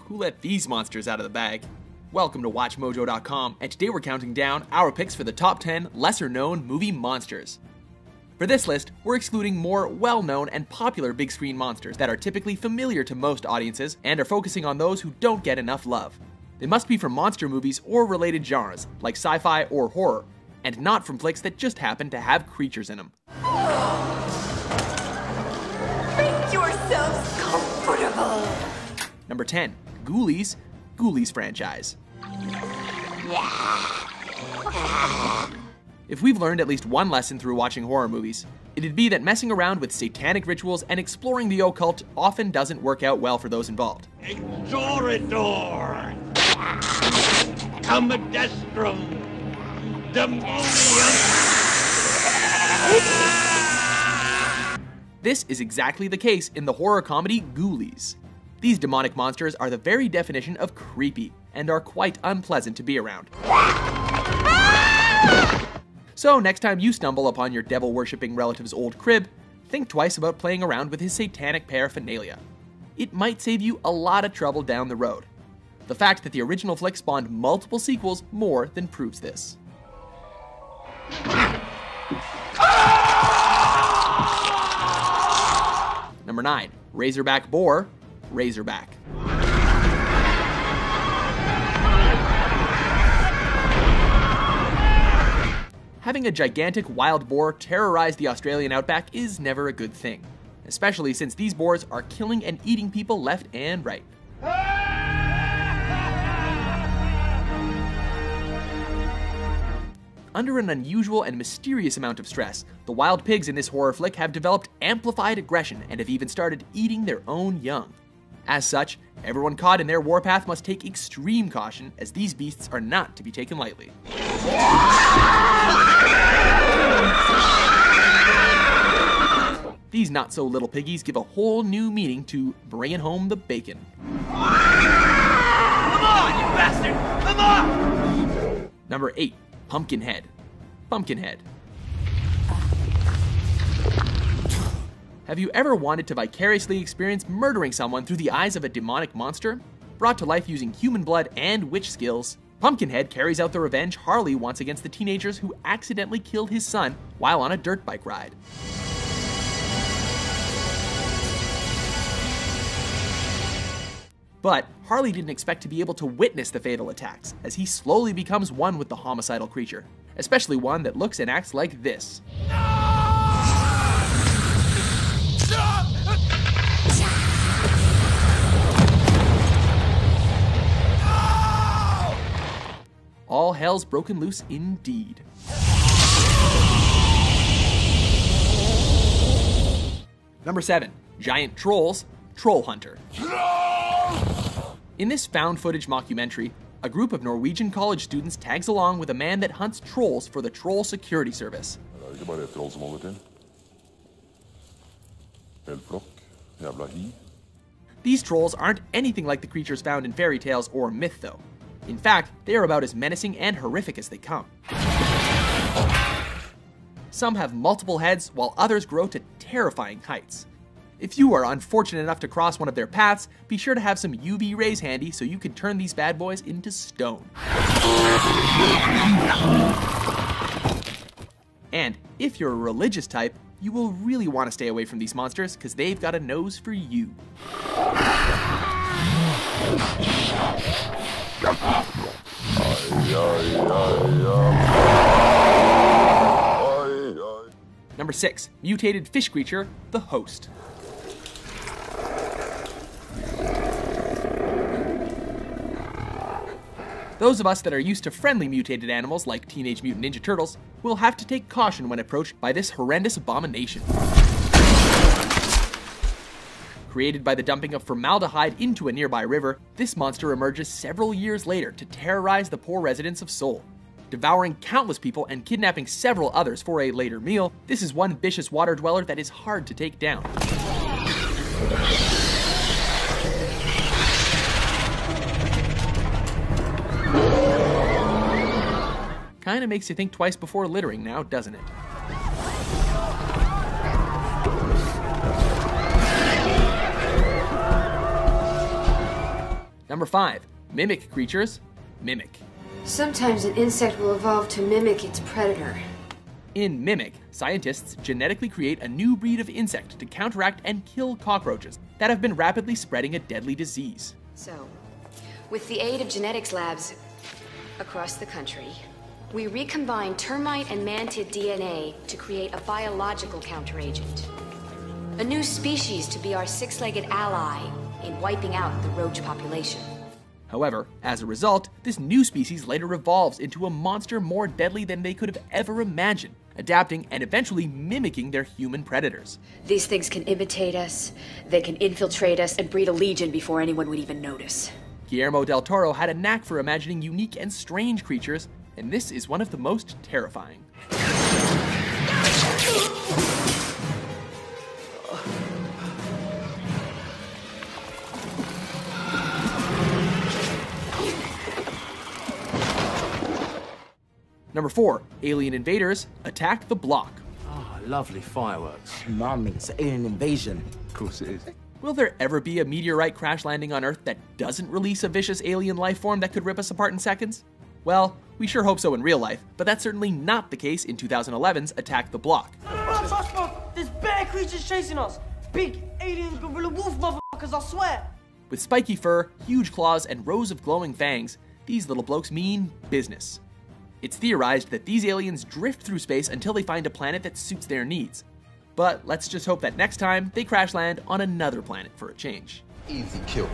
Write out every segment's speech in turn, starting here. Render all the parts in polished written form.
who let these monsters out of the bag. Welcome to WatchMojo.com, and today we're counting down our picks for the top 10 lesser-known movie monsters. For this list, we're excluding more well-known and popular big screen monsters that are typically familiar to most audiences and are focusing on those who don't get enough love. They must be from monster movies or related genres, like sci-fi or horror, and not from flicks that just happen to have creatures in them. Make yourselves comfortable. Number 10. Ghoulies, Ghoulies franchise. If we've learned at least one lesson through watching horror movies, it'd be that messing around with satanic rituals and exploring the occult often doesn't work out well for those involved. Exoridor! Commodestrum! Demonium! This is exactly the case in the horror comedy Ghoulies. These demonic monsters are the very definition of creepy and are quite unpleasant to be around. So next time you stumble upon your devil-worshipping relative's old crib, think twice about playing around with his satanic paraphernalia. It might save you a lot of trouble down the road. The fact that the original flick spawned multiple sequels more than proves this. Number 9. Razorback Boar, Razorback. Having a gigantic wild boar terrorize the Australian outback is never a good thing, especially since these boars are killing and eating people left and right. Under an unusual and mysterious amount of stress, the wild pigs in this horror flick have developed amplified aggression and have even started eating their own young. As such, everyone caught in their warpath must take extreme caution, as these beasts are not to be taken lightly. These not-so-little piggies give a whole new meaning to bringing home the bacon. Come on, you bastard! Come on! Number 8. Pumpkinhead. Pumpkinhead. Have you ever wanted to vicariously experience murdering someone through the eyes of a demonic monster? Brought to life using human blood and witch skills, Pumpkinhead carries out the revenge Harley wants against the teenagers who accidentally killed his son while on a dirt bike ride. But Harley didn't expect to be able to witness the fatal attacks, as he slowly becomes one with the homicidal creature, especially one that looks and acts like this. All hell's broken loose indeed. Number 7. Giant Trolls, Troll Hunter. In this found footage mockumentary, a group of Norwegian college students tags along with a man that hunts trolls for the Troll Security Service. These trolls aren't anything like the creatures found in fairy tales or myth though. In fact, they are about as menacing and horrific as they come. Some have multiple heads, while others grow to terrifying heights. If you are unfortunate enough to cross one of their paths, be sure to have some UV rays handy so you can turn these bad boys into stone. And if you're a religious type, you will really want to stay away from these monsters because they've got a nose for you. Number 6. Mutated fish creature, the Host. Those of us that are used to friendly mutated animals like Teenage Mutant Ninja Turtles will have to take caution when approached by this horrendous abomination. Created by the dumping of formaldehyde into a nearby river, this monster emerges several years later to terrorize the poor residents of Seoul. Devouring countless people and kidnapping several others for a later meal, this is one vicious water dweller that is hard to take down. Kinda makes you think twice before littering now, doesn't it? Number Number 5. Mimic creatures. Mimic. Sometimes an insect will evolve to mimic its predator. In Mimic, scientists genetically create a new breed of insect to counteract and kill cockroaches that have been rapidly spreading a deadly disease. So, with the aid of genetics labs across the country, we recombine termite and mantid DNA to create a biological counteragent. A new species to be our six-legged ally in wiping out the roach population. However, as a result, this new species later evolves into a monster more deadly than they could have ever imagined, adapting and eventually mimicking their human predators. These things can imitate us, they can infiltrate us, and breed a legion before anyone would even notice. Guillermo del Toro had a knack for imagining unique and strange creatures, and this is one of the most terrifying. Number 4. Alien invaders attack the block. Ah, lovely fireworks. Mommy, it's an alien invasion. Of course it is. Will there ever be a meteorite crash landing on Earth that doesn't release a vicious alien life form that could rip us apart in seconds? Well, we sure hope so in real life, but that's certainly not the case in 2011's Attack the Block. Bro, there's bad creatures chasing us. Big alien gorilla wolf motherfuckers, I swear. With spiky fur, huge claws, and rows of glowing fangs, these little blokes mean business. It's theorized that these aliens drift through space until they find a planet that suits their needs. But let's just hope that next time they crash land on another planet for a change. Easy kill.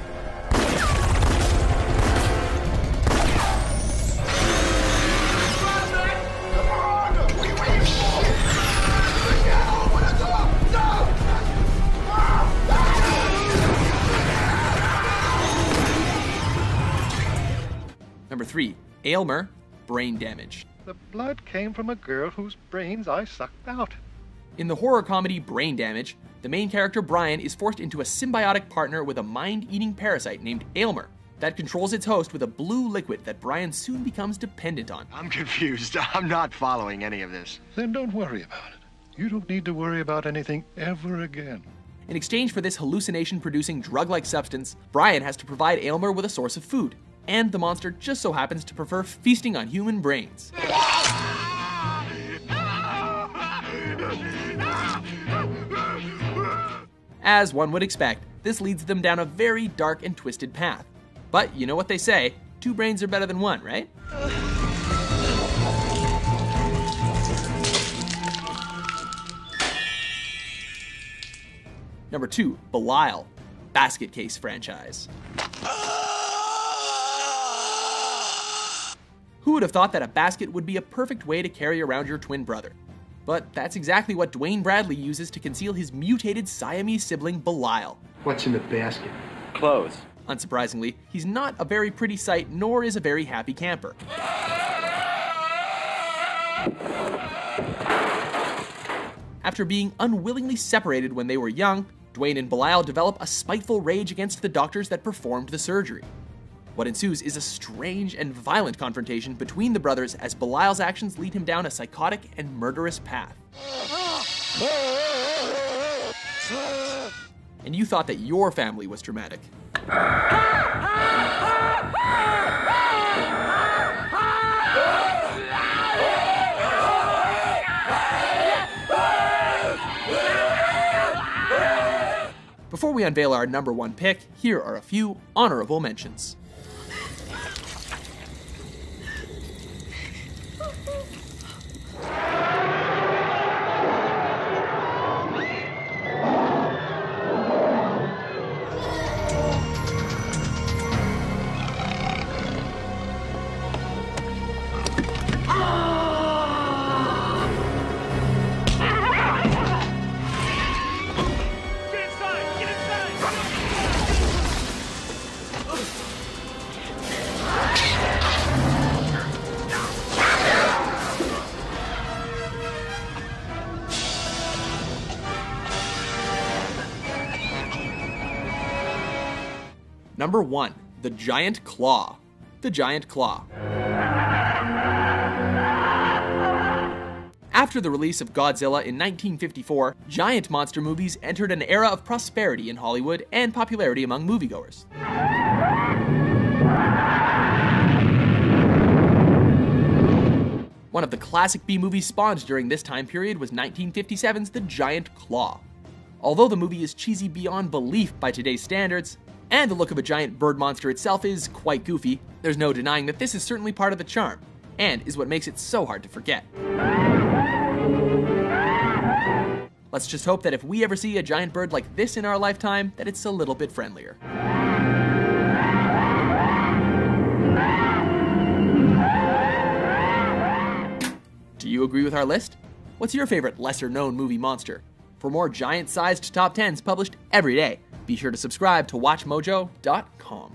Number 3. Aylmer, brain damage. The blood came from a girl whose brains I sucked out. In the horror comedy Brain Damage, the main character Brian is forced into a symbiotic partner with a mind-eating parasite named Aylmer that controls its host with a blue liquid that Brian soon becomes dependent on. I'm confused. I'm not following any of this. Then don't worry about it. You don't need to worry about anything ever again. In exchange for this hallucination-producing drug-like substance, Brian has to provide Aylmer with a source of food, and the monster just so happens to prefer feasting on human brains. As one would expect, this leads them down a very dark and twisted path. But you know what they say, 2 brains are better than 1, right? Number 2, Belial, basket case franchise. Who would have thought that a basket would be a perfect way to carry around your twin brother? But that's exactly what Dwayne Bradley uses to conceal his mutated Siamese sibling Belial. What's in the basket? Clothes. Unsurprisingly, he's not a very pretty sight, nor is a very happy camper. After being unwillingly separated when they were young, Dwayne and Belial develop a spiteful rage against the doctors that performed the surgery. What ensues is a strange and violent confrontation between the brothers as Belial's actions lead him down a psychotic and murderous path. And you thought that your family was dramatic. Before we unveil our number 1 pick, here are a few honorable mentions. Number 1, The Giant Claw. The Giant Claw. After the release of Godzilla in 1954, giant monster movies entered an era of prosperity in Hollywood and popularity among moviegoers. One of the classic B-movies spawned during this time period was 1957's The Giant Claw. Although the movie is cheesy beyond belief by today's standards, and the look of a giant bird monster itself is quite goofy, there's no denying that this is certainly part of the charm, and is what makes it so hard to forget. Let's just hope that if we ever see a giant bird like this in our lifetime, that it's a little bit friendlier. Do you agree with our list? What's your favorite lesser-known movie monster? For more giant-sized top 10s published every day, be sure to subscribe to WatchMojo.com.